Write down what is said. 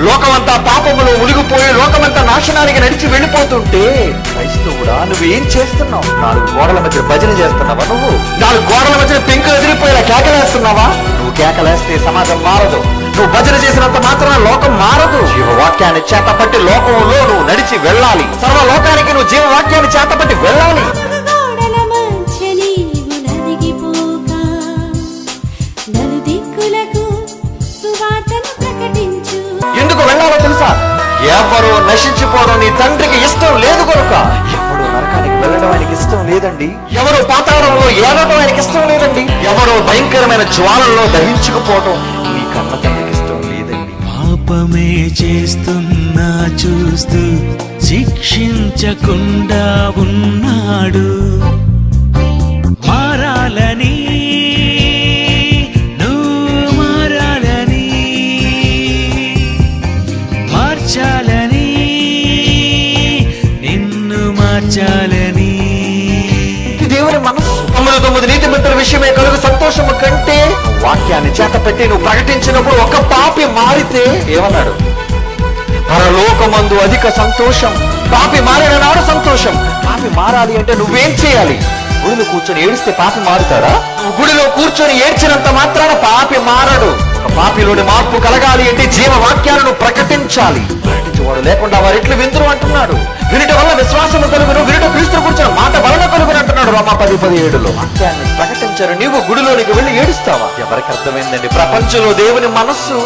లోకమంతా పాపములో మునిగిపోయి లోకమంతా నాశనానికి నడిచి వెళ్ళిపోతుంటే క్రైస్తవుడా నువ్వేం చేస్తున్నావు? 4 గోడల మధ్య భజన చేస్తున్నావా? నువ్వు 4 గోడల మధ్య పెంకులు ఎదిరిపోయేలా కేకలేస్తున్నావా? నువ్వు కేకలేస్తే సమాజం మారదు. నువ్వు భజన చేసినంత మాత్రాన లోకం మారదు. జీవవాక్యాన్ని చేతపట్టి లోకంలో నువ్వు నడిచి వెళ్ళాలి. సర్వ లోకానికి నువ్వు జీవవాక్యాన్ని చేతపట్టి వెళ్ళాలి. ఎందుకు వెళ్ళాలో తెలుసా? ఎవరు నశించిపోవడం నీ తండ్రికి ఇష్టం లేదు కనుక. ఎవరు నరకానికి వెళ్ళడం ఆయనకి ఇష్టం లేదండి. ఎవరు పాతాళంలో ఏడటం ఆయనకి ఇష్టం లేదండి. ఎవరు భయంకరమైన జ్వాలల్లో దహించుకుపోవటం నీ కన్న తండ్రికి ఇష్టం లేదండి. పాపమే చేస్తున్నా చూస్తూ శిక్షించకుండా ఉన్నాడు. మారాలని మార్చాలని నిన్ను మార్చాలని దేవుని మనసు 9 నీతిమంతుల విషయమే కలుగు సంతోషము కంటే వాక్యాన్ని చేతపెట్టి నువ్వు ప్రకటించినప్పుడు ఒక పాపి మారితే ఏమన్నాడు? పరలోకమందు అధిక సంతోషం. పాపి మారిన నాడు సంతోషం. పాపి మారాలి అంటే నువ్వేం చేయాలి? గుడిలో కూర్చొని ఏడిస్తే పాపి మారుతాడా? గుడిలో కూర్చొని ఏడ్చినంత మాత్రాన పాపి మారడు. ఒక పాపిలోని మార్పు కలగాలి అంటే జీవవాక్యాలను ప్రకటించాలి. ప్రకటించేవాడు లేకుండా వారు ఎట్లు విందురు అంటున్నాడు. వినుట వల్ల విశ్వాసము కలుగును, వినుట క్రీస్తు కూర్చొని మాట వలన కలుగును అంటున్నాడు రోమా 10:17. వాక్యాన్ని ప్రకటించారు. నీవు గుడిలోనికి వెళ్ళి ఏడుస్తావా? ఎవరికి అర్థమైందండి ప్రపంచంలో దేవుని మనస్సు?